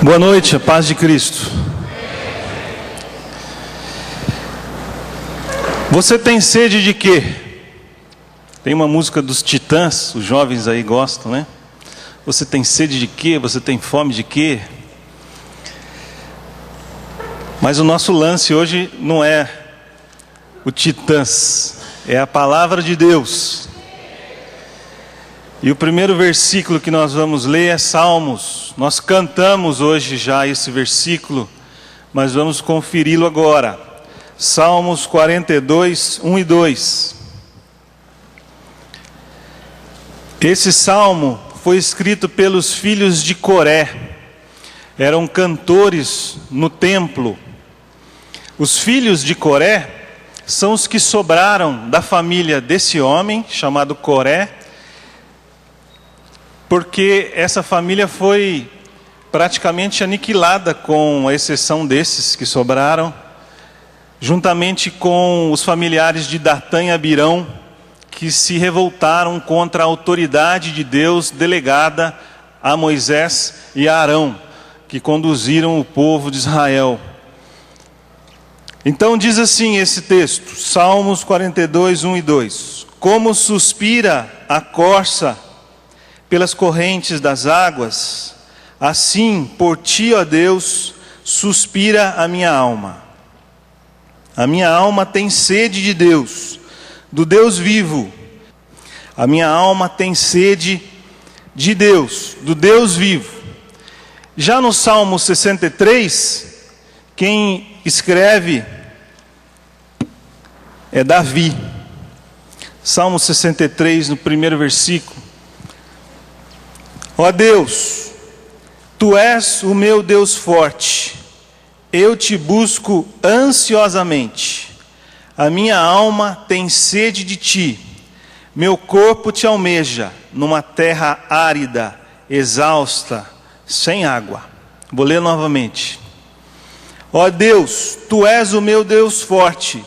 Boa noite, a paz de Cristo. Você tem sede de quê? Tem uma música dos Titãs, os jovens aí gostam, né? Você tem sede de quê? Você tem fome de quê? Mas o nosso lance hoje não é o Titãs, é a palavra de Deus. E o primeiro versículo que nós vamos ler é Salmos. Nós cantamos hoje já esse versículo, mas vamos conferi-lo agora. Salmos 42, 1 e 2. Esse salmo foi escrito pelos filhos de Coré. Eram cantores no templo. Os filhos de Coré são os que sobraram da família desse homem chamado Coré, porque essa família foi praticamente aniquilada, com a exceção desses que sobraram, juntamente com os familiares de Datã e Abirão, que se revoltaram contra a autoridade de Deus delegada a Moisés e a Arão, que conduziram o povo de Israel. Então diz assim esse texto, Salmos 42, 1 e 2. Como suspira a corça pelas correntes das águas, assim por ti, ó Deus, suspira a minha alma. A minha alma tem sede de Deus, do Deus vivo. A minha alma tem sede de Deus, do Deus vivo. Já no Salmo 63, quem escreve é Davi. Salmo 63, no primeiro versículo. Ó Deus, Tu és o meu Deus forte, eu te busco ansiosamente. A minha alma tem sede de Ti, meu corpo te almeja numa terra árida, exausta, sem água. Vou ler novamente. Ó Deus, Tu és o meu Deus forte,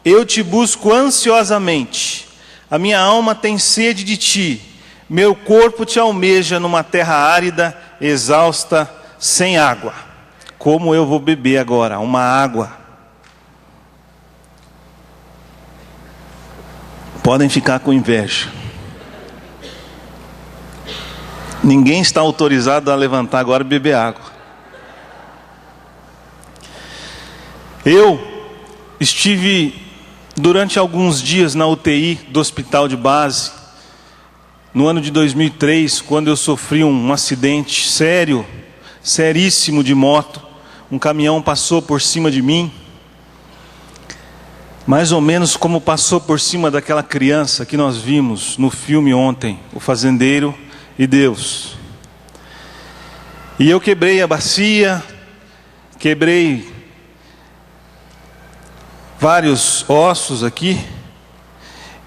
eu te busco ansiosamente. A minha alma tem sede de Ti, meu corpo te almeja numa terra árida, exausta, sem água. Como eu vou beber agora uma água? Podem ficar com inveja. Ninguém está autorizado a levantar agora e beber água. Eu estive durante alguns dias na UTI do hospital de base, no ano de 2003, quando eu sofri um acidente sério, seríssimo de moto. Um caminhão passou por cima de mim, mais ou menos como passou por cima daquela criança que nós vimos no filme ontem, O Fazendeiro e Deus. E eu quebrei a bacia, quebrei vários ossos aqui,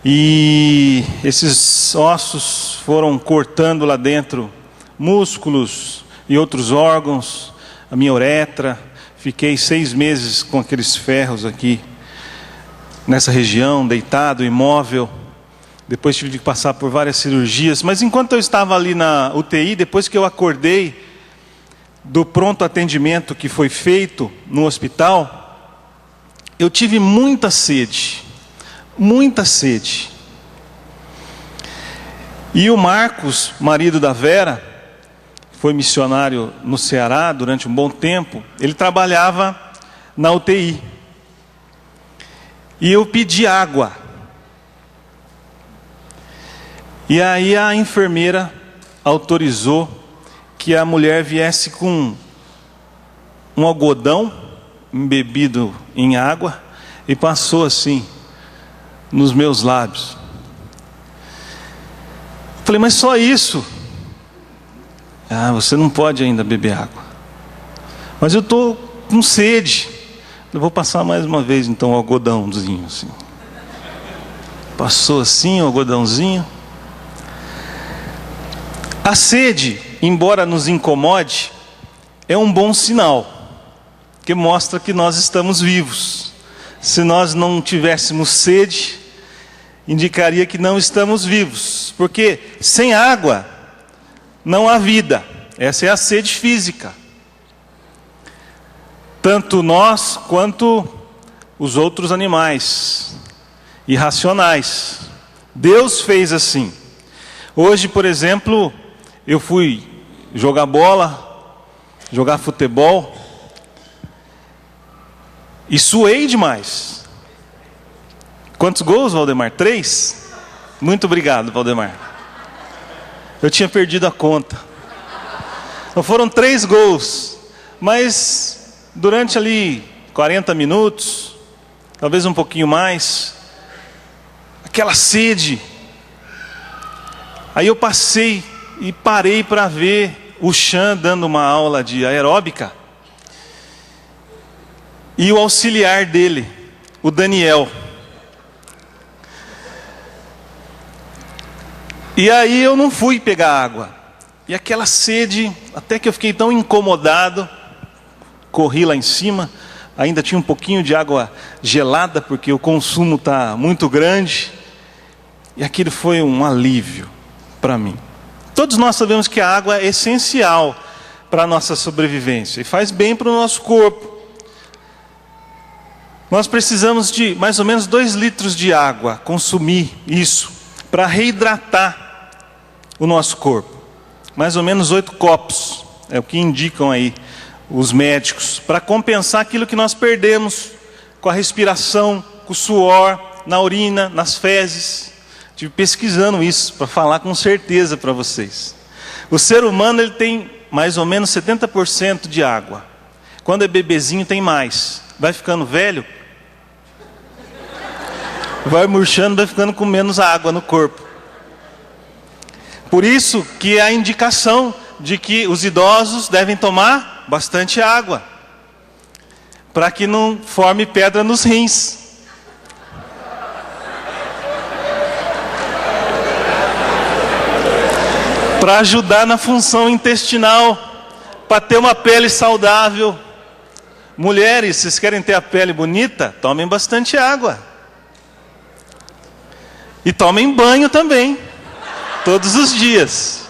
e esses ossos foram cortando lá dentro músculos e outros órgãos, a minha uretra. Fiquei 6 meses com aqueles ferros aqui, nessa região, deitado, imóvel. Depois tive que passar por várias cirurgias. Mas enquanto eu estava ali na UTI, depois que eu acordei do pronto atendimento que foi feito no hospital, eu tive muita sede. Muita sede. E o Marcos, marido da Vera, foi missionário no Ceará durante um bom tempo, ele trabalhava na UTI. E eu pedi água. E aí a enfermeira autorizou que a mulher viesse com um algodão embebido em água e passou assim nos meus lábios. Falei, mas só isso? Ah, você não pode ainda beber água. Mas eu estou com sede. Eu vou passar mais uma vez então o algodãozinho assim. Passou assim o algodãozinho. A sede, embora nos incomode, é um bom sinal, que mostra que nós estamos vivos. Se nós não tivéssemos sede, indicaria que não estamos vivos, porque sem água não há vida. Essa é a sede física. tanto nós quanto os outros animais irracionais. Deus fez assim. Hoje, por exemplo, eu fui jogar bola, jogar futebol, e suei demais. Quantos gols, Valdemar? 3? Muito obrigado, Valdemar. Eu tinha perdido a conta. Então foram 3 gols, mas durante ali 40 minutos, talvez um pouquinho mais, aquela sede. Aí eu passei e parei para ver o Chan dando uma aula de aeróbica. E o auxiliar dele, o Daniel. E aí eu não fui pegar água. E aquela sede, até que eu fiquei tão incomodado, corri lá em cima, ainda tinha um pouquinho de água gelada, porque o consumo está muito grande. E aquilo foi um alívio para mim. Todos nós sabemos que a água é essencial para a nossa sobrevivência e faz bem para o nosso corpo. Nós precisamos de mais ou menos 2 litros de água, consumir isso, para reidratar o nosso corpo. Mais ou menos 8 copos, é o que indicam aí os médicos, para compensar aquilo que nós perdemos com a respiração, com o suor, na urina, nas fezes. Estive pesquisando isso para falar com certeza para vocês. O ser humano ele tem mais ou menos 70% de água. Quando é bebezinho tem mais. Vai ficando velho, vai murchando, vai ficando com menos água no corpo. Por isso que é a indicação de que os idosos devem tomar bastante água, para que não forme pedra nos rins. Para ajudar na função intestinal, para ter uma pele saudável. Mulheres, vocês querem ter a pele bonita? Tomem bastante água. E tomem banho também, todos os dias.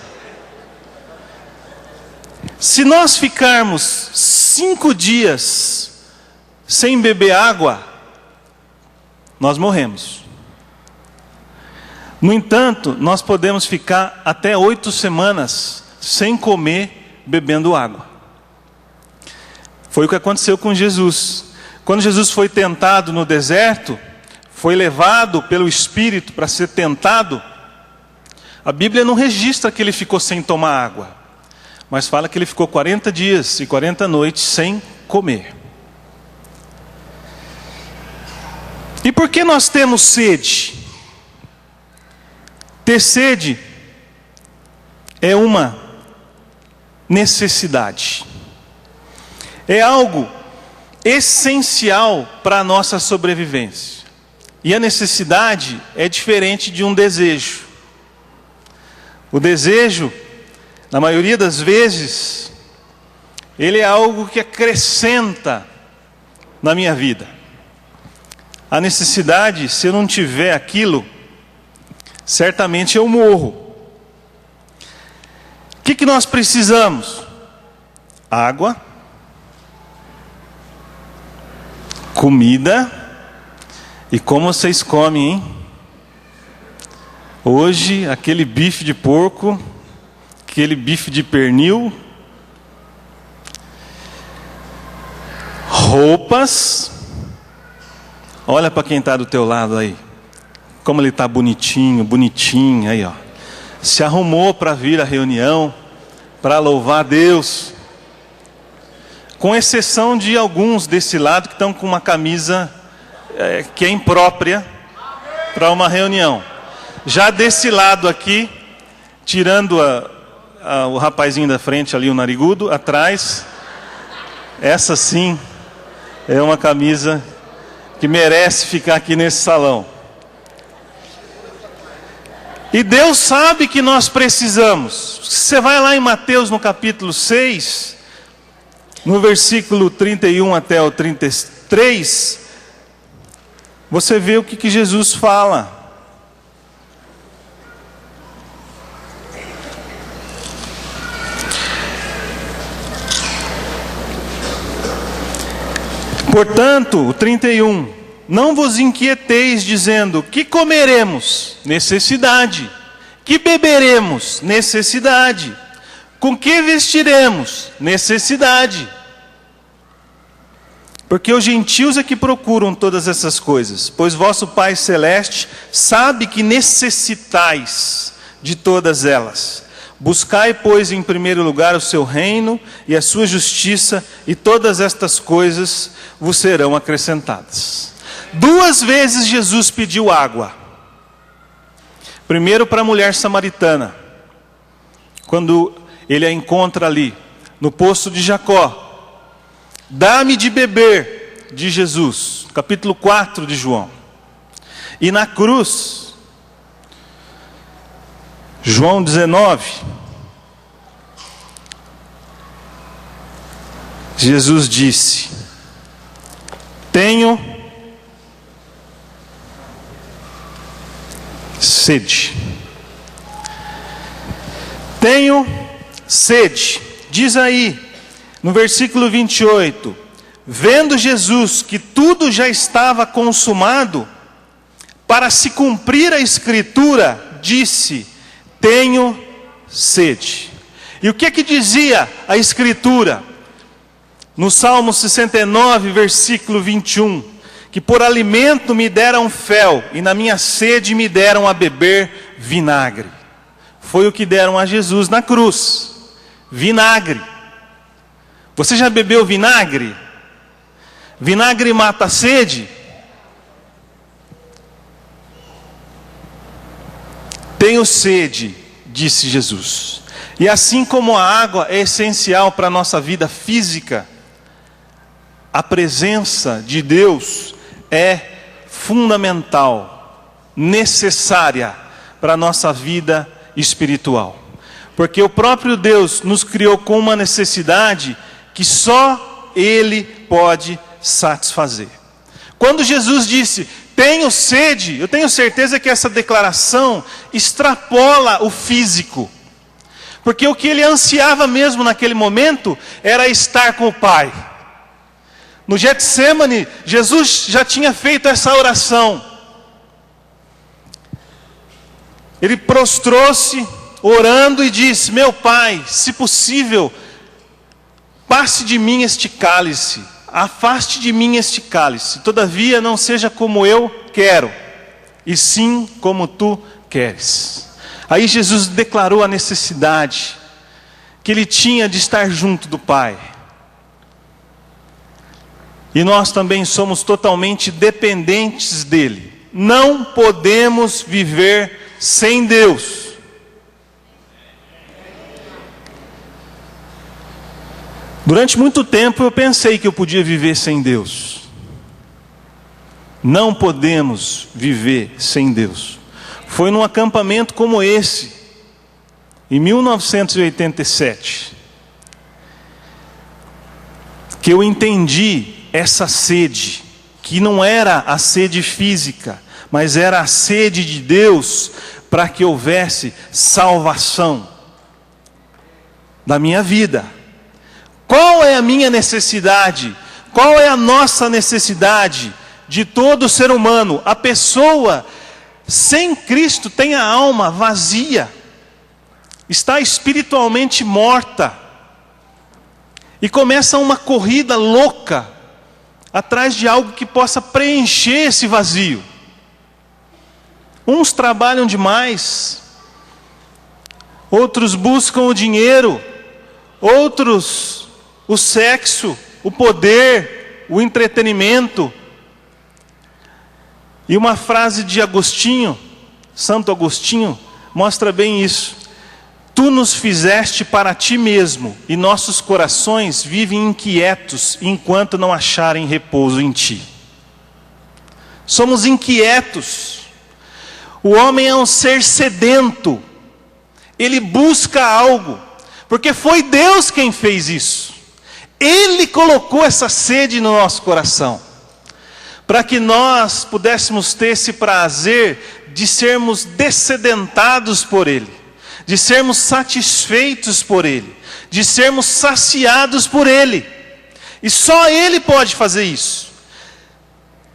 Se nós ficarmos 5 dias sem beber água, nós morremos. No entanto, nós podemos ficar até 8 semanas sem comer, bebendo água. Foi o que aconteceu com Jesus. Quando Jesus foi tentado no deserto, foi levado pelo Espírito para ser tentado, a Bíblia não registra que ele ficou sem tomar água, mas fala que ele ficou 40 dias e 40 noites sem comer. E por que nós temos sede? Ter sede é uma necessidade. É algo essencial para a nossa sobrevivência. E a necessidade é diferente de um desejo. O desejo, na maioria das vezes, ele é algo que acrescenta na minha vida. A necessidade, se eu não tiver aquilo, certamente eu morro. O que nós precisamos? Água, comida. E como vocês comem, hein? Hoje, aquele bife de porco, aquele bife de pernil, roupas. Olha para quem está do teu lado aí, como ele está bonitinho, bonitinho, aí ó. Se arrumou para vir à reunião, para louvar a Deus. Com exceção de alguns desse lado que estão com uma camisa que é imprópria para uma reunião. Já desse lado aqui, tirando o rapazinho da frente ali, o narigudo, atrás, essa sim é uma camisa que merece ficar aqui nesse salão. E Deus sabe que nós precisamos. Você vai lá em Mateus no capítulo 6, no versículo 31 até o 33, você vê o que Jesus fala. Portanto, o 31, não vos inquieteis dizendo, que comeremos? Necessidade. Que beberemos? Necessidade. Com que vestiremos? Necessidade. Porque os gentios é que procuram todas essas coisas, pois vosso Pai Celeste sabe que necessitais de todas elas. Buscai, pois, em primeiro lugar o seu reino e a sua justiça, e todas estas coisas vos serão acrescentadas. 2 vezes Jesus pediu água. Primeiro para a mulher samaritana, quando ele a encontra ali, no poço de Jacó. Dá-me de beber, de Jesus, capítulo 4 de João. E na cruz, João 19, Jesus disse, tenho sede. Tenho sede. Diz aí, no versículo 28, vendo Jesus que tudo já estava consumado, para se cumprir a Escritura, disse, tenho sede. E o que dizia a Escritura? No Salmo 69, versículo 21, que por alimento me deram fel, e na minha sede me deram a beber vinagre. Foi o que deram a Jesus na cruz, vinagre. Você já bebeu vinagre? Vinagre mata a sede? Tenho sede, disse Jesus. E assim como a água é essencial para a nossa vida física, a presença de Deus é fundamental, necessária para a nossa vida espiritual. Porque o próprio Deus nos criou com uma necessidade que só Ele pode satisfazer. Quando Jesus disse, tenho sede, eu tenho certeza que essa declaração extrapola o físico. Porque o que ele ansiava mesmo naquele momento era estar com o Pai. No Getsemane, Jesus já tinha feito essa oração. Ele prostrou-se, orando e disse, meu Pai, se possível, passe de mim este cálice, afaste de mim este cálice, todavia não seja como eu quero, e sim como tu queres. Aí Jesus declarou a necessidade que ele tinha de estar junto do Pai. E nós também somos totalmente dependentes dele. Não podemos viver sem Deus. Durante muito tempo eu pensei que eu podia viver sem Deus. Não podemos viver sem Deus. Foi num acampamento como esse, em 1987, que eu entendi essa sede, que não era a sede física, mas era a sede de Deus para que houvesse salvação da minha vida. Qual é a minha necessidade? Qual é a nossa necessidade de todo ser humano? A pessoa sem Cristo tem a alma vazia, está espiritualmente morta, e começa uma corrida louca, atrás de algo que possa preencher esse vazio. Uns trabalham demais, outros buscam o dinheiro, outros o sexo, o poder, o entretenimento. E uma frase de Agostinho, Santo Agostinho, mostra bem isso. Tu nos fizeste para ti mesmo, e nossos corações vivem inquietos, enquanto não acharem repouso em ti. Somos inquietos. O homem é um ser sedento. Ele busca algo, porque foi Deus quem fez isso. Ele colocou essa sede no nosso coração, para que nós pudéssemos ter esse prazer de sermos dessedentados por Ele, de sermos satisfeitos por Ele, de sermos saciados por Ele. E só Ele pode fazer isso.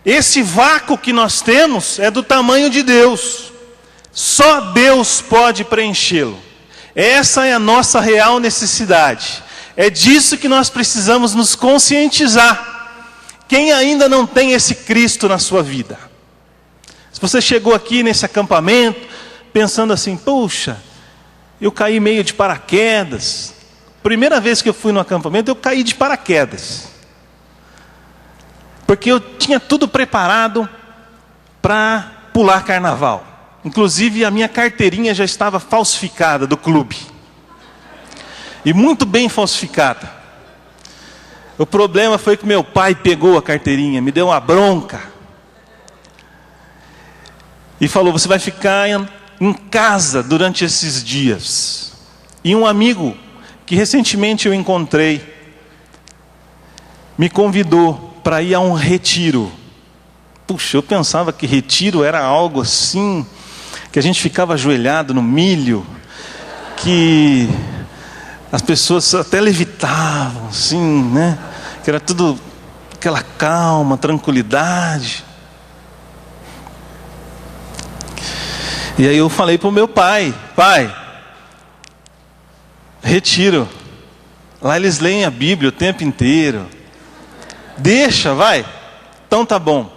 Esse vácuo que nós temos é do tamanho de Deus. Só Deus pode preenchê-lo. Essa é a nossa real necessidade. É disso que nós precisamos nos conscientizar. Quem ainda não tem esse Cristo na sua vida? Se você chegou aqui nesse acampamento pensando assim, puxa, eu caí meio de paraquedas. Primeira vez que eu fui no acampamento, eu caí de paraquedas. Porque eu tinha tudo preparado para pular carnaval. Inclusive a minha carteirinha já estava falsificada do clube. E muito bem falsificada. O problema foi que meu pai pegou a carteirinha, me deu uma bronca. E falou, você vai ficar em casa durante esses dias. E um amigo que recentemente eu encontrei me convidou para ir a um retiro. Puxa, eu pensava que retiro era algo assim, que a gente ficava ajoelhado no milho, que as pessoas até levitavam, assim, né? Que era tudo aquela calma, tranquilidade. E aí eu falei para o meu pai, retiro. Lá eles leem a Bíblia o tempo inteiro. Deixa, vai. Então tá bom.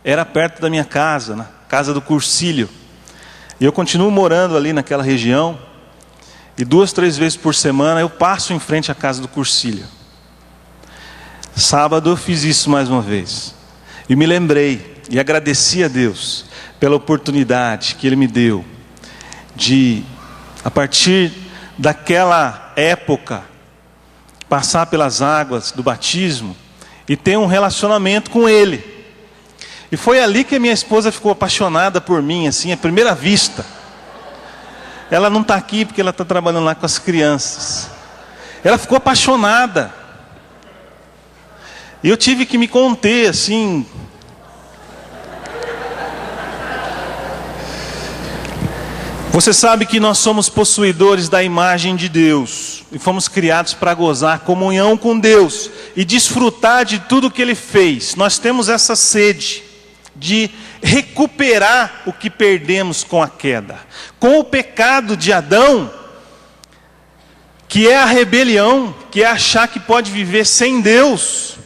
Era perto da minha casa, na casa do Cursilho. E eu continuo morando ali naquela região. E 2, 3 vezes por semana eu passo em frente à casa do Cursilho. Sábado eu fiz isso mais uma vez. E me lembrei e agradeci a Deus pela oportunidade que Ele me deu de, a partir daquela época, passar pelas águas do batismo e ter um relacionamento com Ele. E foi ali que a minha esposa ficou apaixonada por mim, assim, à primeira vista. Ela não está aqui porque ela está trabalhando lá com as crianças. Ela ficou apaixonada. E eu tive que me conter, assim. Você sabe que nós somos possuidores da imagem de Deus. E fomos criados para gozar comunhão com Deus. E desfrutar de tudo que Ele fez. Nós temos essa sede de recuperar o que perdemos com a queda. Com o pecado de Adão, que é a rebelião, que é achar que pode viver sem Deus,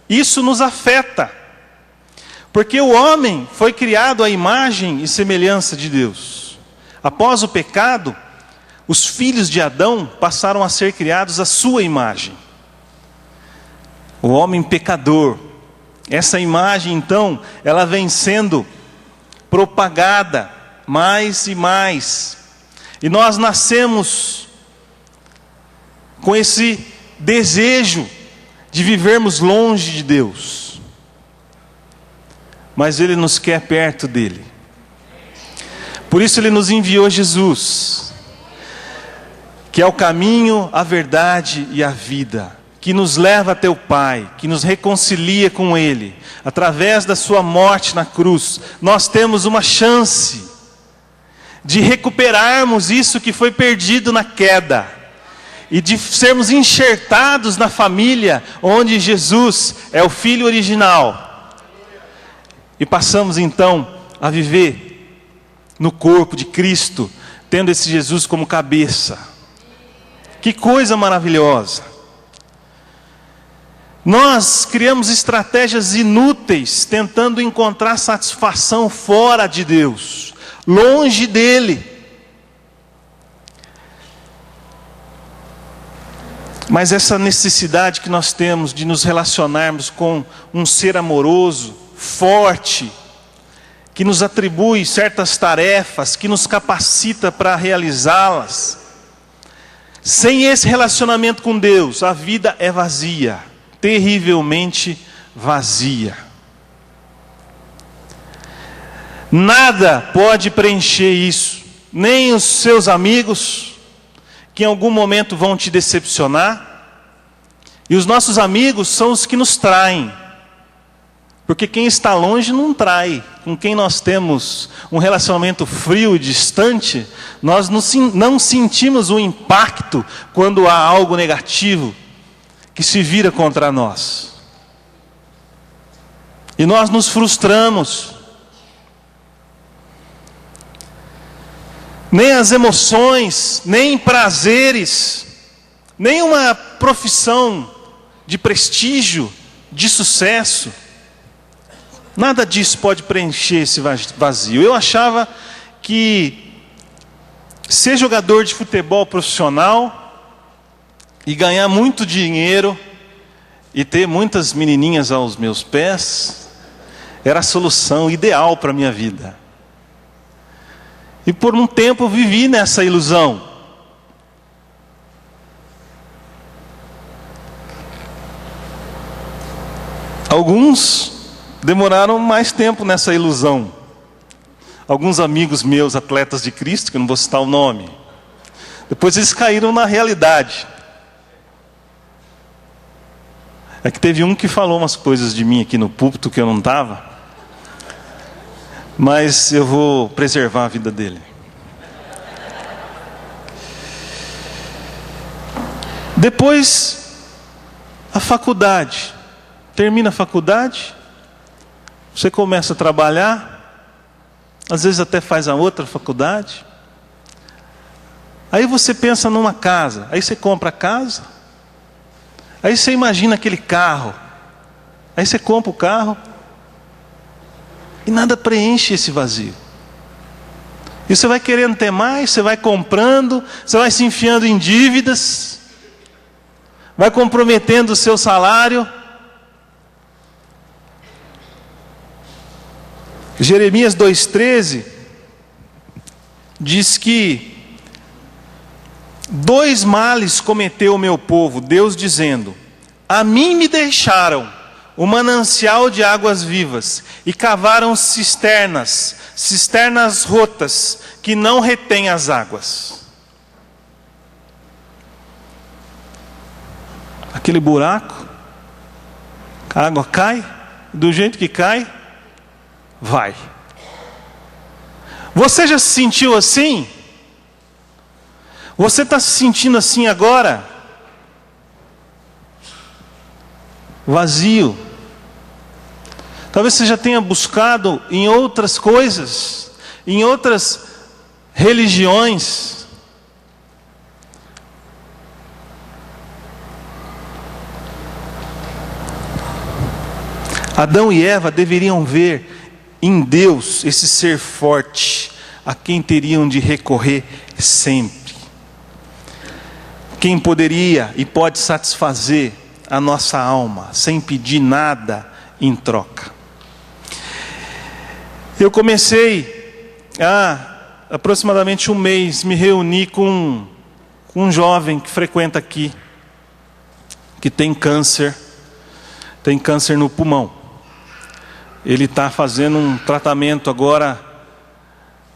isso nos afeta. Porque o homem foi criado à imagem e semelhança de Deus. Após o pecado, os filhos de Adão passaram a ser criados à sua imagem. O homem pecador. Essa imagem, então, ela vem sendo propagada mais e mais. E nós nascemos com esse desejo de vivermos longe de Deus. Mas Ele nos quer perto dEle. Por isso Ele nos enviou Jesus, que é o caminho, a verdade e a vida, que nos leva até o Pai, que nos reconcilia com Ele. Através da sua morte na cruz, nós temos uma chance de recuperarmos isso que foi perdido na queda, e de sermos enxertados na família, onde Jesus é o Filho original. E passamos então a viver no corpo de Cristo, tendo esse Jesus como cabeça. Que coisa maravilhosa! Nós criamos estratégias inúteis, tentando encontrar satisfação fora de Deus, longe dEle. Mas essa necessidade que nós temos de nos relacionarmos com um ser amoroso, forte, que nos atribui certas tarefas, que nos capacita para realizá-las. Sem esse relacionamento com Deus, a vida é vazia. Terrivelmente vazia. Nada pode preencher isso, nem os seus amigos, que em algum momento vão te decepcionar, e os nossos amigos são os que nos traem, porque quem está longe não trai. Com quem nós temos um relacionamento frio e distante, nós não sentimos o impacto quando há algo negativo que se vira contra nós. E nós nos frustramos. Nem as emoções, nem prazeres, nem uma profissão de prestígio, de sucesso, nada disso pode preencher esse vazio. Eu achava que ser jogador de futebol profissional e ganhar muito dinheiro e ter muitas menininhas aos meus pés era a solução ideal para a minha vida. E por um tempo eu vivi nessa ilusão. Alguns demoraram mais tempo nessa ilusão. Alguns amigos meus, atletas de Cristo, que eu não vou citar o nome, depois eles caíram na realidade. É que teve um que falou umas coisas de mim aqui no púlpito que eu não estava. Mas eu vou preservar a vida dele. Depois, a faculdade. Termina a faculdade, você começa a trabalhar, às vezes até faz a outra faculdade. Aí você pensa numa casa, aí você compra a casa, aí você imagina aquele carro, aí você compra o carro, e nada preenche esse vazio. E você vai querendo ter mais, você vai comprando, você vai se enfiando em dívidas, vai comprometendo o seu salário. Jeremias 2,13 diz que 2 males cometeu o meu povo, Deus dizendo: a mim me deixaram o manancial de águas vivas, e cavaram cisternas rotas, que não retêm as águas. Aquele buraco, a água cai, do jeito que cai, vai. Você já se sentiu assim? Você está se sentindo assim agora? Vazio. Talvez você já tenha buscado em outras coisas, em outras religiões. Adão e Eva deveriam ver em Deus esse ser forte, a quem teriam de recorrer sempre. Quem poderia e pode satisfazer a nossa alma, sem pedir nada em troca. Eu comecei há aproximadamente um mês, me reuni com um jovem que frequenta aqui, que tem câncer no pulmão. Ele está fazendo um tratamento agora,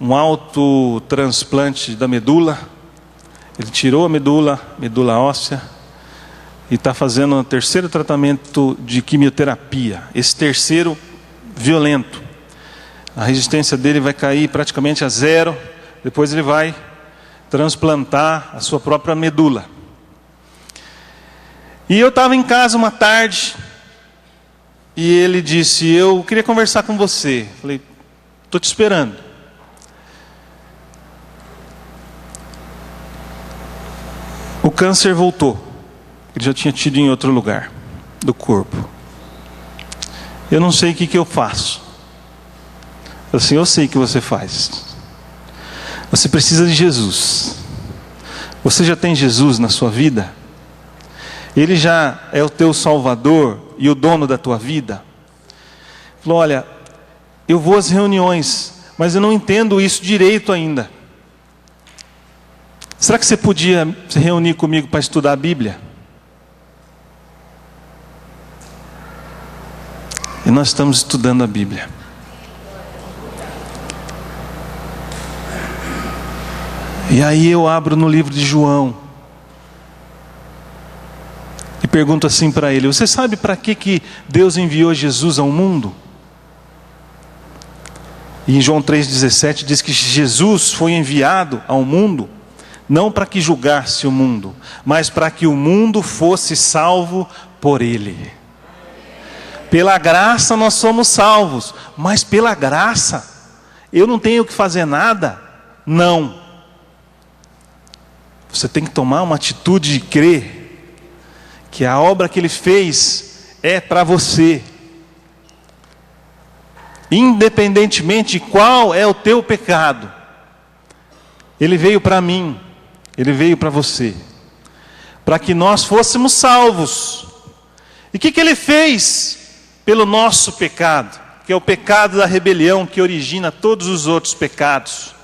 um autotransplante da medula. Ele tirou a medula óssea, e está fazendo o 3º tratamento de quimioterapia. Esse 3º, violento. A resistência dele vai cair praticamente a 0. Depois ele vai transplantar a sua própria medula. E eu estava em casa uma tarde, e ele disse: eu queria conversar com você. Falei: estou te esperando. O câncer voltou. Ele já tinha tido em outro lugar do corpo. Eu não sei o que eu faço. Assim, eu sei o que você faz. Você precisa de Jesus. Você já tem Jesus na sua vida? Ele já é o teu Salvador e o dono da tua vida? Falou: olha, eu vou às reuniões, mas eu não entendo isso direito ainda. Será que você podia se reunir comigo para estudar a Bíblia? E nós estamos estudando a Bíblia. E aí eu abro no livro de João e pergunto assim para ele: você sabe para que Deus enviou Jesus ao mundo? E em João 3,17 diz que Jesus foi enviado ao mundo não para que julgasse o mundo, mas para que o mundo fosse salvo por ele. Pela graça nós somos salvos, mas pela graça eu não tenho que fazer nada? Não. Você tem que tomar uma atitude de crer que a obra que ele fez é para você. Independentemente de qual é o teu pecado, ele veio para mim, ele veio para você, para que nós fôssemos salvos. E o que ele fez pelo nosso pecado, que é o pecado da rebelião que origina todos os outros pecados?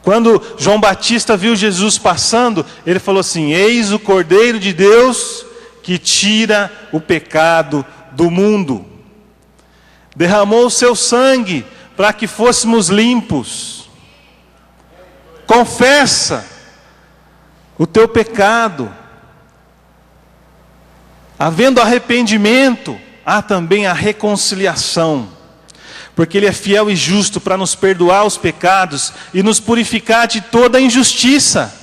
Quando João Batista viu Jesus passando, ele falou assim: eis o Cordeiro de Deus que tira o pecado do mundo. Derramou o seu sangue para que fôssemos limpos. Confessa o teu pecado. Havendo arrependimento, há também a reconciliação. Porque ele é fiel e justo para nos perdoar os pecados e nos purificar de toda a injustiça.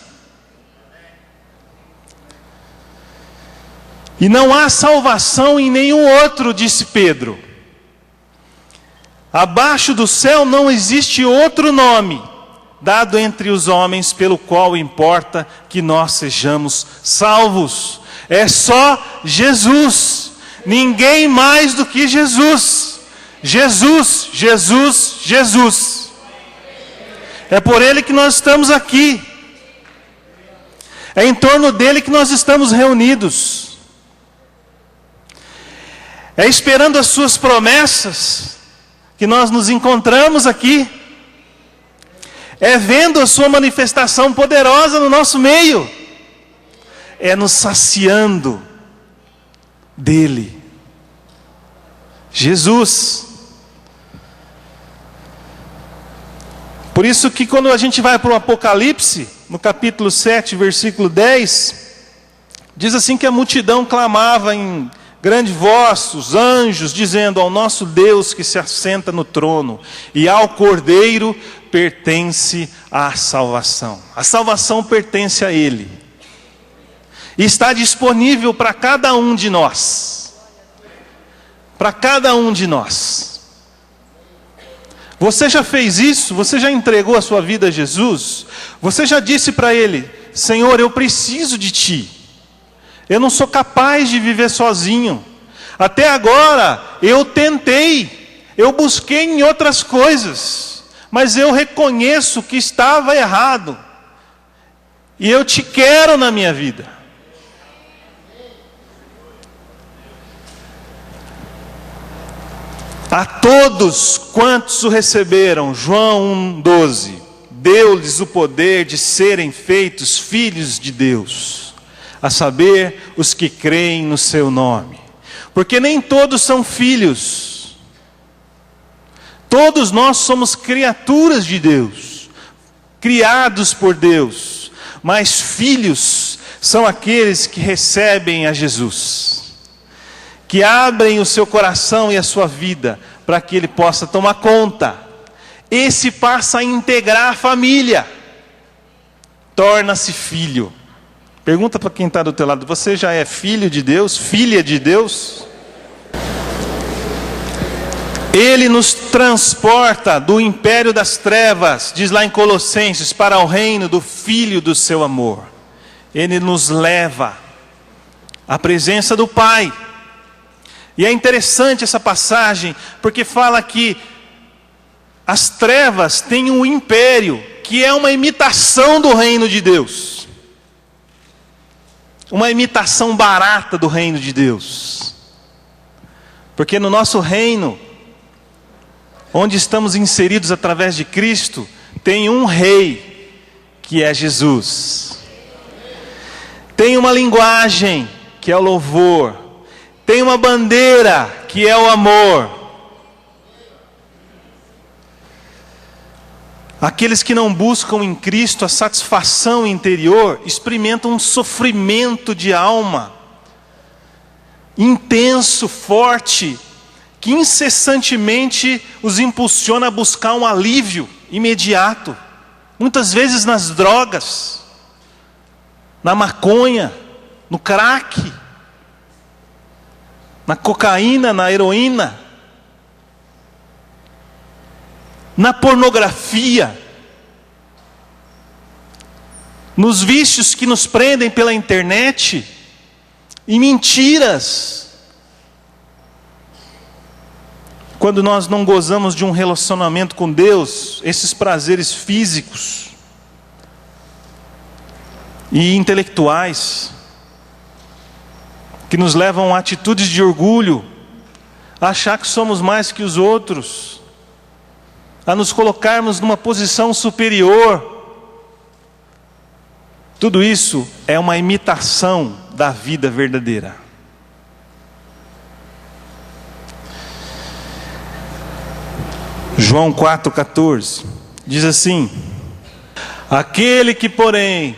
E não há salvação em nenhum outro, disse Pedro. Abaixo do céu não existe outro nome dado entre os homens pelo qual importa que nós sejamos salvos. É só Jesus, ninguém mais do que Jesus. Jesus, Jesus, Jesus. É por ele que nós estamos aqui. É em torno dele que nós estamos reunidos. É esperando as suas promessas que nós nos encontramos aqui. É vendo a sua manifestação poderosa no nosso meio. É nos saciando dele. Jesus. Por isso que quando a gente vai para o Apocalipse, no capítulo 7, versículo 10, diz assim que a multidão clamava em grande voz, os anjos, dizendo: ao nosso Deus que se assenta no trono, e ao Cordeiro pertence a salvação. A salvação pertence a Ele. E está disponível para cada um de nós. Para cada um de nós. Você já fez isso? Você já entregou a sua vida a Jesus? Você já disse para Ele: Senhor, eu preciso de Ti. Eu não sou capaz de viver sozinho. Até agora eu tentei, eu busquei em outras coisas, mas eu reconheço que estava errado. E eu Te quero na minha vida. A todos quantos o receberam, João 1,12, deu-lhes o poder de serem feitos filhos de Deus, a saber, os que creem no seu nome. Porque nem todos são filhos. Todos nós somos criaturas de Deus, criados por Deus. Mas filhos são aqueles que recebem a Jesus, que abrem o seu coração e a sua vida para que Ele possa tomar conta. Esse passa a integrar a família, torna-se filho. Pergunta para quem está do teu lado: você já é filho de Deus? Filha de Deus? Ele nos transporta do império das trevas, diz lá em Colossenses, para o reino do Filho do seu amor. Ele nos leva à presença do Pai. E é interessante essa passagem, porque fala que as trevas têm um império, que é uma imitação do reino de Deus. Uma imitação barata do reino de Deus. Porque no nosso reino, onde estamos inseridos através de Cristo, tem um rei, que é Jesus. Tem uma linguagem, que é o louvor. Tem uma bandeira, que é o amor. Aqueles que não buscam em Cristo a satisfação interior, experimentam um sofrimento de alma, intenso, forte, que incessantemente os impulsiona a buscar um alívio imediato. muitas vezes nas drogas, na maconha, no crack, na cocaína, na heroína, na pornografia, nos vícios que nos prendem pela internet, e mentiras. Quando nós não gozamos de um relacionamento com Deus, esses prazeres físicos e intelectuais, que nos levam a atitudes de orgulho, a achar que somos mais que os outros, a nos colocarmos numa posição superior. Tudo isso é uma imitação da vida verdadeira. João 4,14 diz assim: aquele que, porém,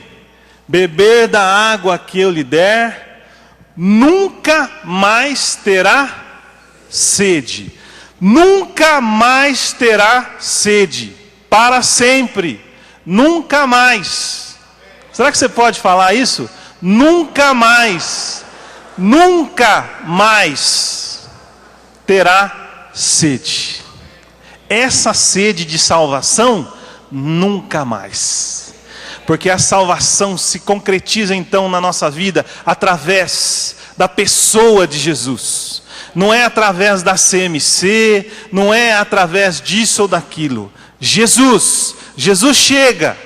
beber da água que eu lhe der, nunca mais terá sede. Nunca mais terá sede. Para sempre. Nunca mais. Será que você pode falar isso? Nunca mais. Nunca mais terá sede. Essa sede de salvação, nunca mais. Porque a salvação se concretiza então na nossa vida através da pessoa de Jesus. Não é através da CMC, não é através disso ou daquilo. Jesus chega.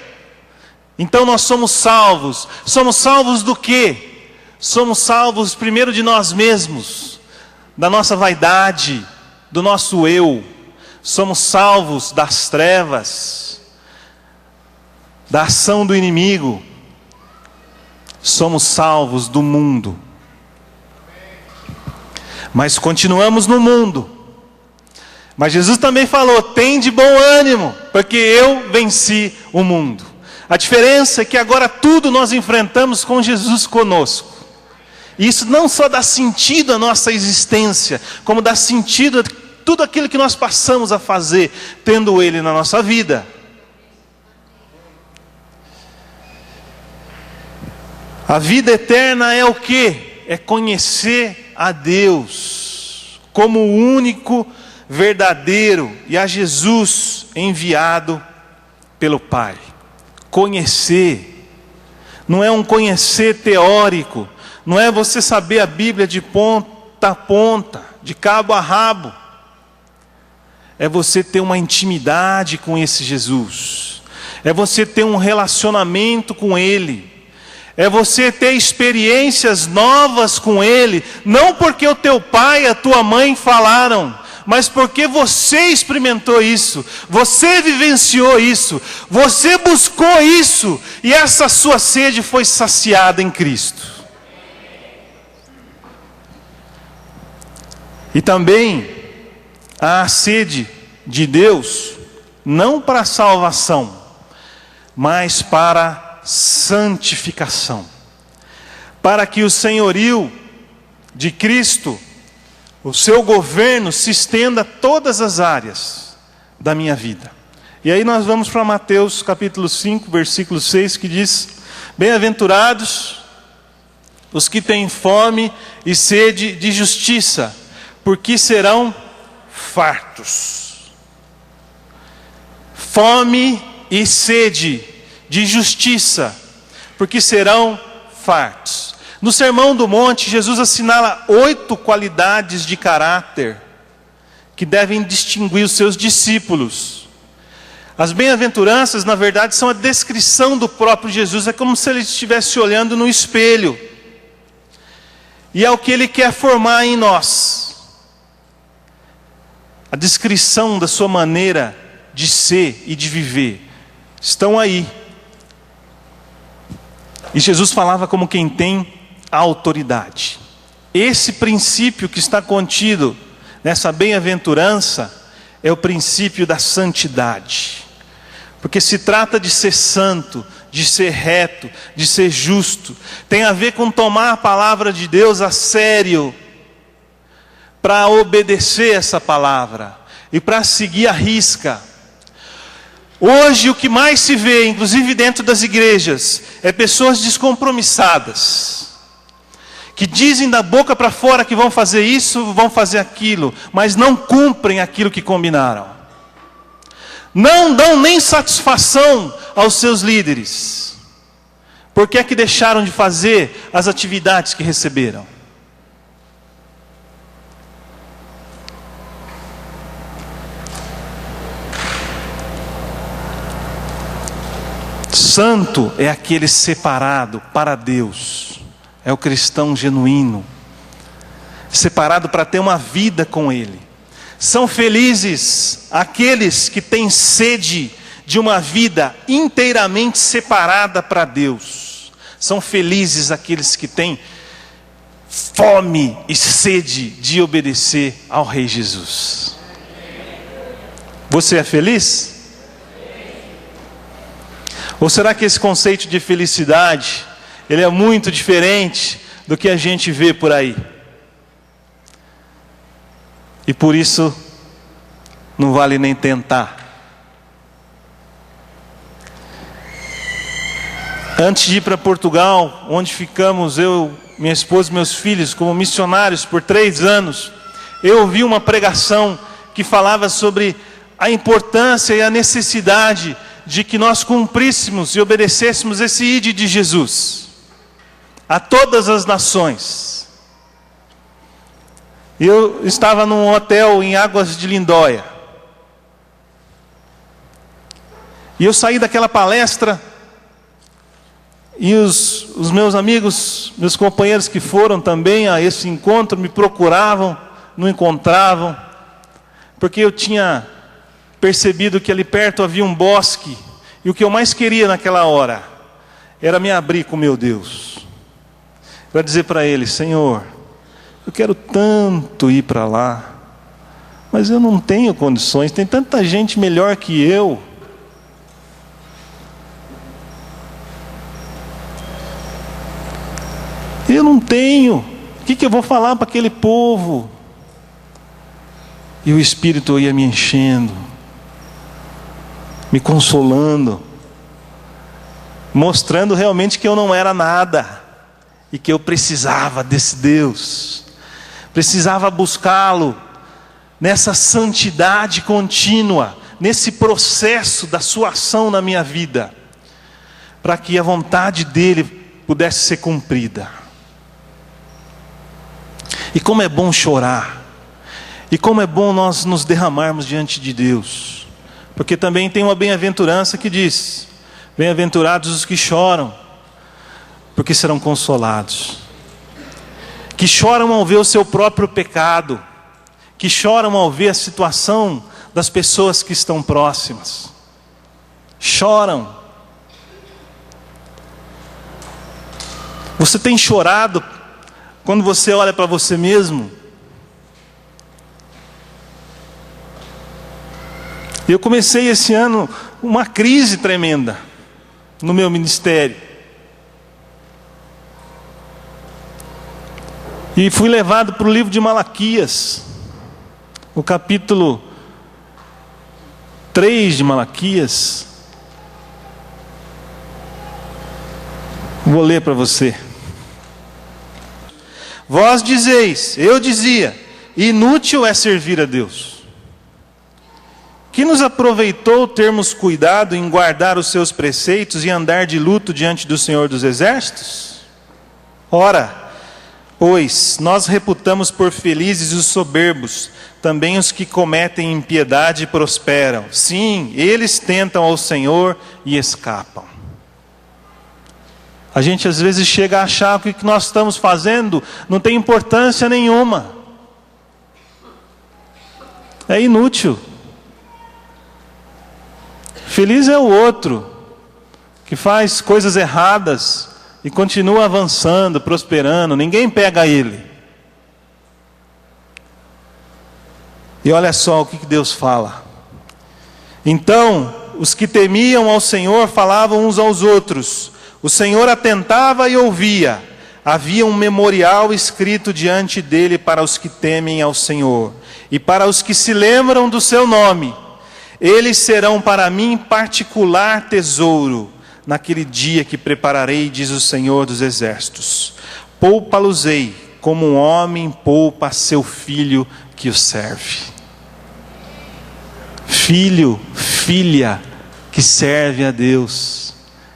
Então nós somos salvos. Somos salvos do quê? Somos salvos primeiro de nós mesmos, da nossa vaidade, do nosso eu. Somos salvos das trevas, da ação do inimigo. Somos salvos do mundo. Mas continuamos no mundo. Mas Jesus também falou: tem de bom ânimo, porque eu venci o mundo. A diferença é que agora tudo nós enfrentamos com Jesus conosco. E isso não só dá sentido à nossa existência, como dá sentido a tudo aquilo que nós passamos a fazer, tendo Ele na nossa vida. A vida eterna é o quê? É conhecer a Deus como o único verdadeiro e a Jesus enviado pelo Pai. Conhecer, não é um conhecer teórico, não é você saber a Bíblia de ponta a ponta, de cabo a rabo. É você ter uma intimidade com esse Jesus. É você ter um relacionamento com Ele. É você ter experiências novas com Ele. Não porque o teu pai e a tua mãe falaram, mas porque você experimentou isso. Você vivenciou isso. Você buscou isso. E essa sua sede foi saciada em Cristo. E também a sede de Deus, não para a salvação, mas para santificação. Para que o senhorio de Cristo, o seu governo, se estenda a todas as áreas da minha vida. E aí nós vamos para Mateus capítulo 5, versículo 6, que diz: bem-aventurados os que têm fome e sede de justiça, porque serão fartos. Fome e sede de justiça, porque serão fartos. No Sermão do Monte, Jesus assinala 8 qualidades de caráter que devem distinguir os seus discípulos. As bem-aventuranças, na verdade, são a descrição do próprio Jesus. É como se ele estivesse olhando no espelho. E é o que ele quer formar em nós. A descrição da sua maneira de ser e de viver estão aí. E Jesus falava como quem tem autoridade. Esse princípio que está contido nessa bem-aventurança é o princípio da santidade. Porque se trata de ser santo, de ser reto, de ser justo. Tem a ver com tomar a palavra de Deus a sério, para obedecer essa palavra e para seguir à risca. Hoje o que mais se vê, inclusive dentro das igrejas, é pessoas descompromissadas, que dizem da boca para fora que vão fazer isso, vão fazer aquilo, mas não cumprem aquilo que combinaram. Não dão nem satisfação aos seus líderes. Por que é que deixaram de fazer as atividades que receberam? Santo é aquele separado para Deus. É o cristão genuíno, separado para ter uma vida com Ele. São felizes aqueles que têm sede de uma vida inteiramente separada para Deus. São felizes aqueles que têm fome e sede de obedecer ao Rei Jesus. Você é feliz? Ou será que esse conceito de felicidade, ele é muito diferente do que a gente vê por aí? E por isso, não vale nem tentar. Antes de ir para Portugal, onde ficamos, eu, minha esposa e meus filhos, como missionários por 3 anos, eu ouvi uma pregação que falava sobre a importância e a necessidade de que nós cumpríssemos e obedecêssemos esse ide de Jesus a todas as nações. Eu estava num hotel em Águas de Lindóia, e eu saí daquela palestra, e os meus amigos, meus companheiros que foram também a esse encontro, me procuravam, não encontravam, porque eu tinha percebido que ali perto havia um bosque, e o que eu mais queria naquela hora era me abrir com meu Deus, para dizer para Ele: Senhor, eu quero tanto ir para lá, mas eu não tenho condições, tem tanta gente melhor que eu. Eu não tenho, o que eu vou falar para aquele povo? E o Espírito ia me enchendo, me consolando, mostrando realmente que eu não era nada, e que eu precisava desse Deus, precisava buscá-lo, nessa santidade contínua, nesse processo da sua ação na minha vida, para que a vontade dEle pudesse ser cumprida. E como é bom chorar, e como é bom nós nos derramarmos diante de Deus, porque também tem uma bem-aventurança que diz: bem-aventurados os que choram, porque serão consolados. Que choram ao ver o seu próprio pecado, que choram ao ver a situação das pessoas que estão próximas. Choram. Você tem chorado quando você olha para você mesmo? Eu comecei esse ano uma crise tremenda no meu ministério. E fui levado para o livro de Malaquias, o capítulo 3 de Malaquias. Vou ler para você. Vós dizeis, eu dizia, inútil é servir a Deus. Que nos aproveitou termos cuidado em guardar os seus preceitos e andar de luto diante do Senhor dos Exércitos? Ora, pois nós reputamos por felizes os soberbos, também os que cometem impiedade prosperam. Sim, eles tentam ao Senhor e escapam. A gente às vezes chega a achar que o que nós estamos fazendo não tem importância nenhuma. É inútil. Feliz é o outro que faz coisas erradas e continua avançando, prosperando, ninguém pega ele. E olha só o que Deus fala. Então, os que temiam ao Senhor falavam uns aos outros. O Senhor atentava e ouvia. Havia um memorial escrito diante dele para os que temem ao Senhor, e para os que se lembram do seu nome. Eles serão para mim particular tesouro, naquele dia que prepararei, diz o Senhor dos Exércitos. Poupa-los-ei, como um homem poupa seu filho que o serve. Filho, filha que serve a Deus,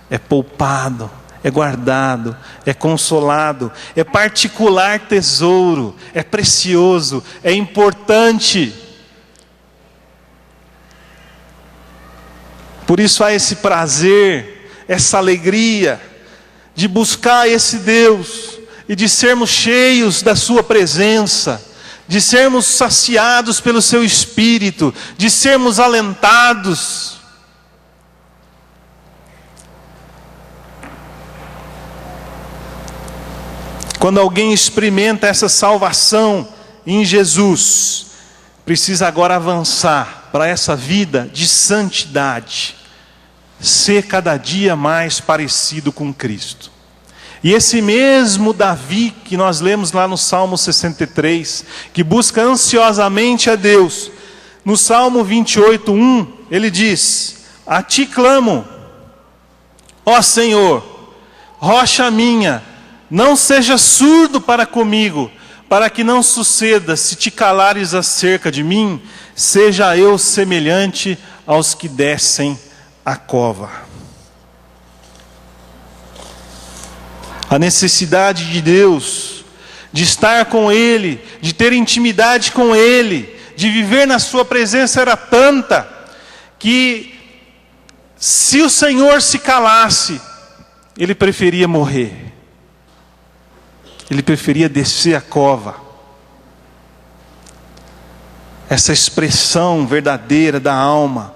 é poupado, é guardado, é consolado, é particular tesouro, é precioso, é importante. Por isso há esse prazer, essa alegria de buscar esse Deus e de sermos cheios da sua presença, de sermos saciados pelo seu Espírito, de sermos alentados. Quando alguém experimenta essa salvação em Jesus, precisa agora avançar para essa vida de santidade, ser cada dia mais parecido com Cristo. E esse mesmo Davi que nós lemos lá no Salmo 63, que busca ansiosamente a Deus, no Salmo 28:1, ele diz: a ti clamo, ó Senhor, rocha minha, não seja surdo para comigo, para que não suceda, se te calares acerca de mim, seja eu semelhante aos que descem a cova. A necessidade de Deus, de estar com Ele, de ter intimidade com Ele, de viver na sua presença era tanta, que se o Senhor se calasse, ele preferia morrer. Ele preferia descer a cova. Essa expressão verdadeira da alma,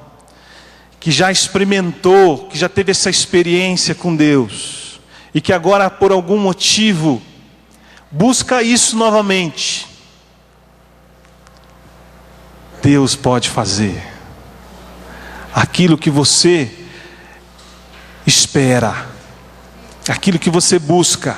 que já experimentou, que já teve essa experiência com Deus, e que agora por algum motivo busca isso novamente. Deus pode fazer aquilo que você espera, aquilo que você busca.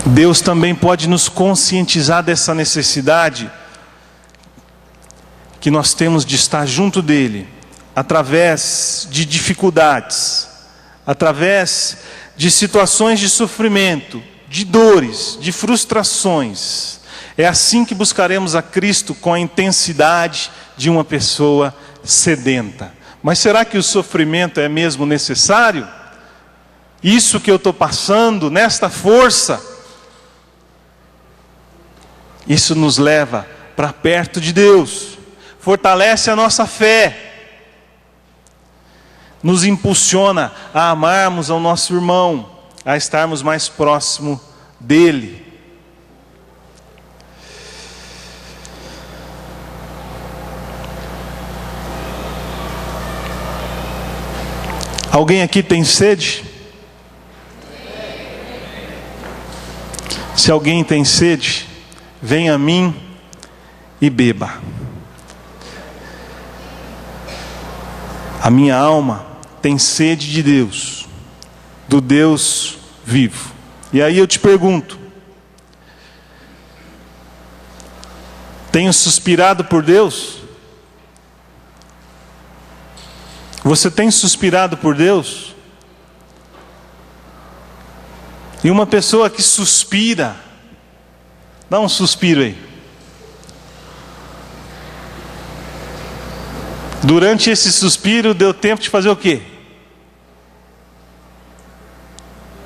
Deus também pode nos conscientizar dessa necessidade que nós temos de estar junto dEle, através de dificuldades, através de situações de sofrimento, de dores, de frustrações. É assim que buscaremos a Cristo, com a intensidade de uma pessoa sedenta. Mas será que o sofrimento é mesmo necessário? Isso que eu estou passando, nesta força, isso nos leva para perto de Deus, fortalece a nossa fé, nos impulsiona a amarmos ao nosso irmão, a estarmos mais próximo dele. Alguém aqui tem sede? Se alguém tem sede, venha a mim e beba. A minha alma tem sede de Deus, do Deus vivo. E aí eu te pergunto: tenho suspirado por Deus? Você tem suspirado por Deus? E uma pessoa que suspira, dá um suspiro aí. Durante esse suspiro, deu tempo de fazer o quê?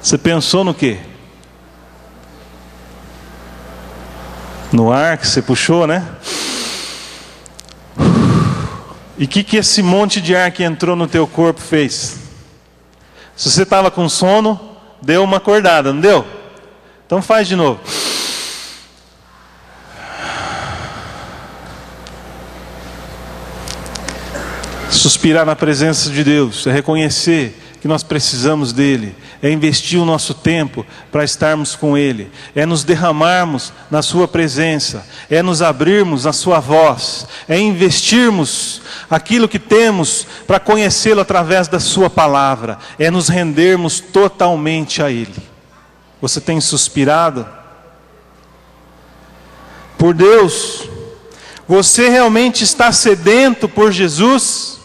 Você pensou no quê? No ar que você puxou, né? E o que esse monte de ar que entrou no teu corpo fez? Se você estava com sono, deu uma acordada, não deu? Então faz de novo. Suspirar na presença de Deus é reconhecer que nós precisamos dEle, é investir o nosso tempo para estarmos com Ele, é nos derramarmos na Sua presença, é nos abrirmos na Sua voz, é investirmos aquilo que temos para conhecê-lo através da Sua palavra, é nos rendermos totalmente a Ele. Você tem suspirado? por Deus? Você realmente está sedento por Jesus?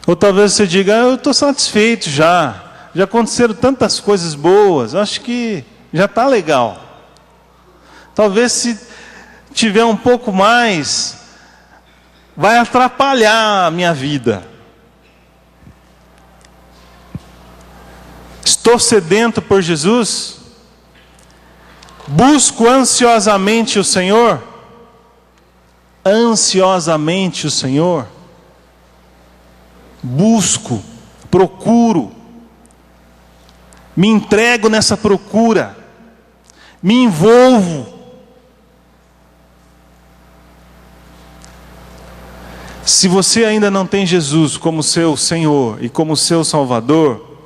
Ou talvez você diga, eu estou satisfeito já aconteceram tantas coisas boas, acho que já está legal. Talvez se tiver um pouco mais, vai atrapalhar a minha vida. Estou sedento por Jesus? Busco ansiosamente o Senhor? Ansiosamente o Senhor? Busco, procuro, me entrego nessa procura, me envolvo. Se você ainda não tem Jesus como seu Senhor e como seu Salvador,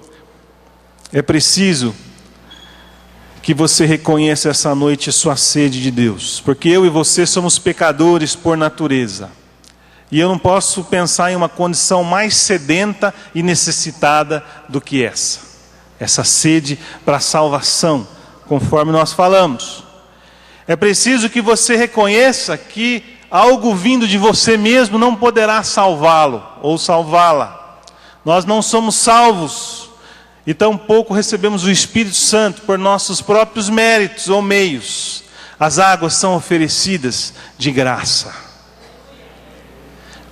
é preciso que você reconheça essa noite a sua sede de Deus, porque eu e você somos pecadores por natureza, e eu não posso pensar em uma condição mais sedenta e necessitada do que essa sede para a salvação, conforme nós falamos. É preciso que você reconheça que algo vindo de você mesmo não poderá salvá-lo ou salvá-la. Nós não somos salvos e tampouco recebemos o Espírito Santo por nossos próprios méritos ou meios. As águas são oferecidas de graça.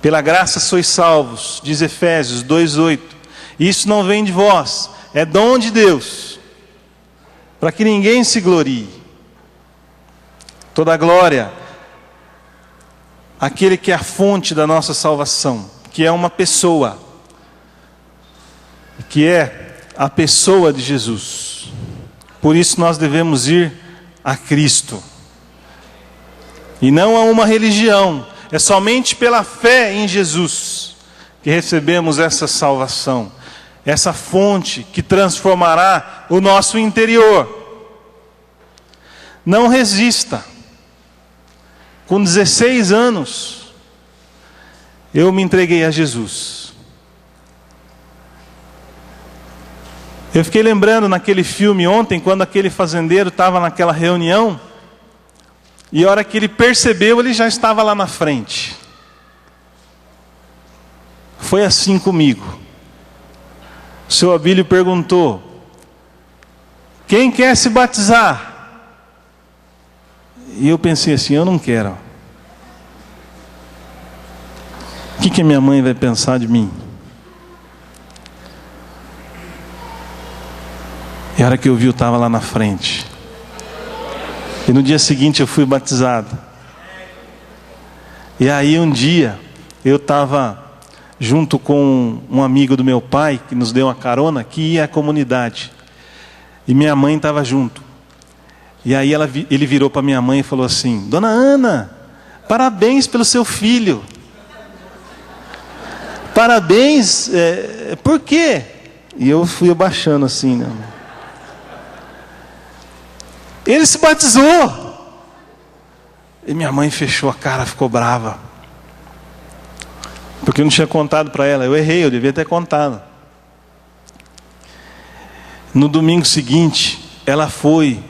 Pela graça sois salvos, diz Efésios 2:8. Isso não vem de vós, é dom de Deus, para que ninguém se glorie. Toda a glória àquele que é a fonte da nossa salvação, que é uma pessoa, que é a pessoa de Jesus. Por isso nós devemos ir a Cristo, e não a uma religião. É somente pela fé em Jesus que recebemos essa salvação, essa fonte que transformará o nosso interior. Não resista. Com 16 anos, eu me entreguei a Jesus. Eu fiquei lembrando naquele filme ontem, quando aquele fazendeiro estava naquela reunião, e a hora que ele percebeu, ele já estava lá na frente. Foi assim comigo. O seu Abílio perguntou: quem quer se batizar? E eu pensei assim, eu não quero. O que a minha mãe vai pensar de mim? E a hora que eu vi, eu estava lá na frente. E no dia seguinte eu fui batizado. E aí um dia eu estava junto com um amigo do meu pai, que nos deu uma carona, que ia à comunidade. E minha mãe estava junto. E aí ele virou para minha mãe e falou assim: Dona Ana, parabéns pelo seu filho. Parabéns, por quê? E eu fui abaixando assim, né? Ele se batizou. E minha mãe fechou a cara, ficou brava. Porque eu não tinha contado para ela. Eu errei, eu devia ter contado. No domingo seguinte, ela foi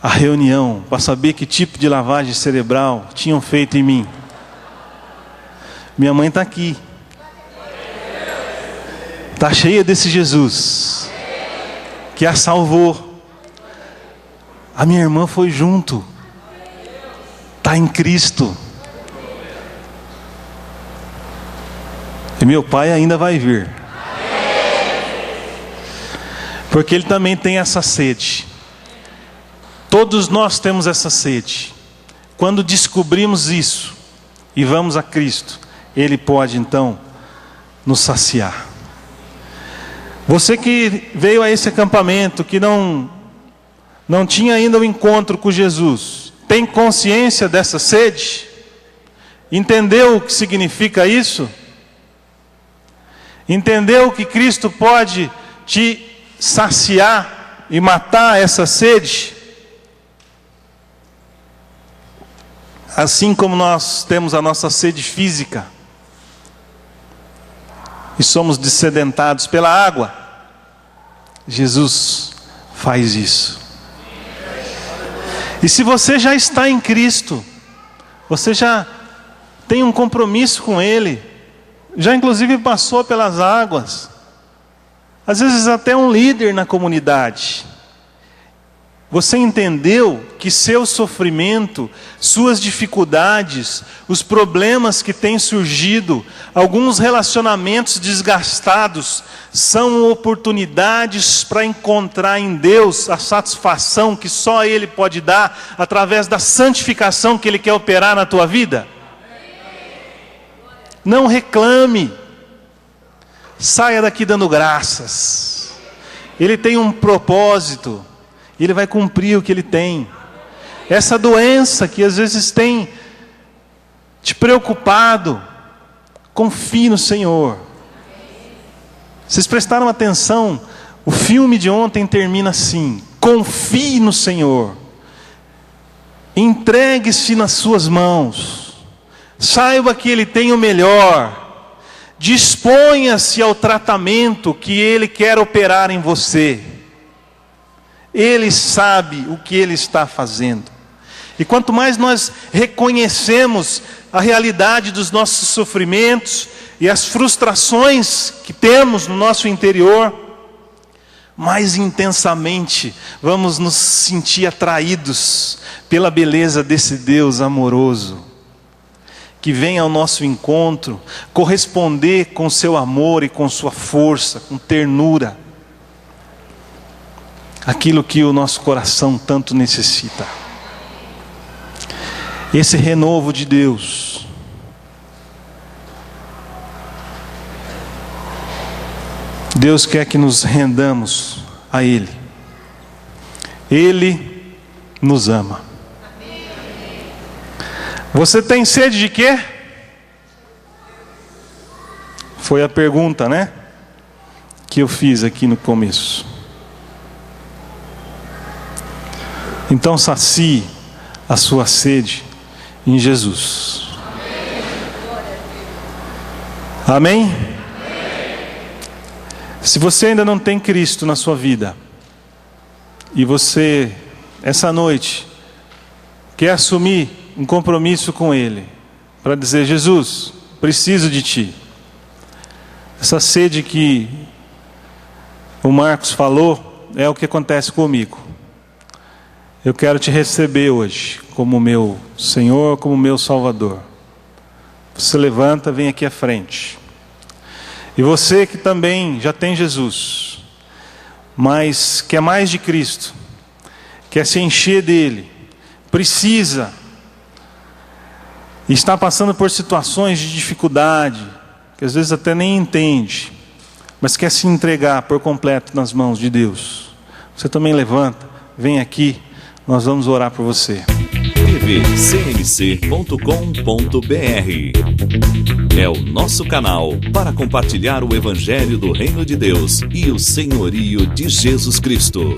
à reunião para saber que tipo de lavagem cerebral tinham feito em mim. Minha mãe está aqui. Está cheia desse Jesus que a salvou. A minha irmã foi junto. Está em Cristo. E meu pai ainda vai vir. Porque ele também tem essa sede. Todos nós temos essa sede. Quando descobrimos isso e vamos a Cristo, Ele pode então nos saciar. Você que veio a esse acampamento, que não tinha ainda o encontro com Jesus, tem consciência dessa sede? Entendeu o que significa isso? Entendeu que Cristo pode te saciar e matar essa sede? Assim como nós temos a nossa sede física e somos dessedentados pela água, Jesus faz isso. E se você já está em Cristo, você já tem um compromisso com Ele, já inclusive passou pelas águas, às vezes até um líder na comunidade, você entendeu que seu sofrimento, suas dificuldades, os problemas que têm surgido, alguns relacionamentos desgastados, são oportunidades para encontrar em Deus a satisfação que só Ele pode dar, através da santificação que Ele quer operar na tua vida? Não reclame, saia daqui dando graças. Ele tem um propósito, Ele vai cumprir o que Ele tem. Essa doença que às vezes tem te preocupado, confie no Senhor. Vocês prestaram atenção? O filme de ontem termina assim: confie no Senhor, entregue-se nas suas mãos, saiba que Ele tem o melhor, disponha-se ao tratamento que Ele quer operar em você. Ele sabe o que Ele está fazendo. E quanto mais nós reconhecemos a realidade dos nossos sofrimentos e as frustrações que temos no nosso interior, mais intensamente vamos nos sentir atraídos pela beleza desse Deus amoroso, que vem ao nosso encontro, corresponder com seu amor e com sua força, com ternura, aquilo que o nosso coração tanto necessita. Esse renovo de Deus, Deus quer que nos rendamos a Ele. Ele nos ama. Você tem sede de quê? Foi a pergunta, né? Que eu fiz aqui no começo. Então sacie a sua sede em Jesus. Amém? Se você ainda não tem Cristo na sua vida, e você, essa noite, quer assumir um compromisso com Ele, para dizer: Jesus, preciso de Ti. Essa sede que o Marcos falou, é o que acontece comigo. Eu quero te receber hoje, como meu Senhor, como meu Salvador. Você levanta, vem aqui à frente. E você que também já tem Jesus, mas quer mais de Cristo, quer se encher dele, precisa, está passando por situações de dificuldade, que às vezes até nem entende, mas quer se entregar por completo nas mãos de Deus. Você também levanta, vem aqui, nós vamos orar por você. tvcmc.com.br é o nosso canal para compartilhar o Evangelho do Reino de Deus e o senhorio de Jesus Cristo.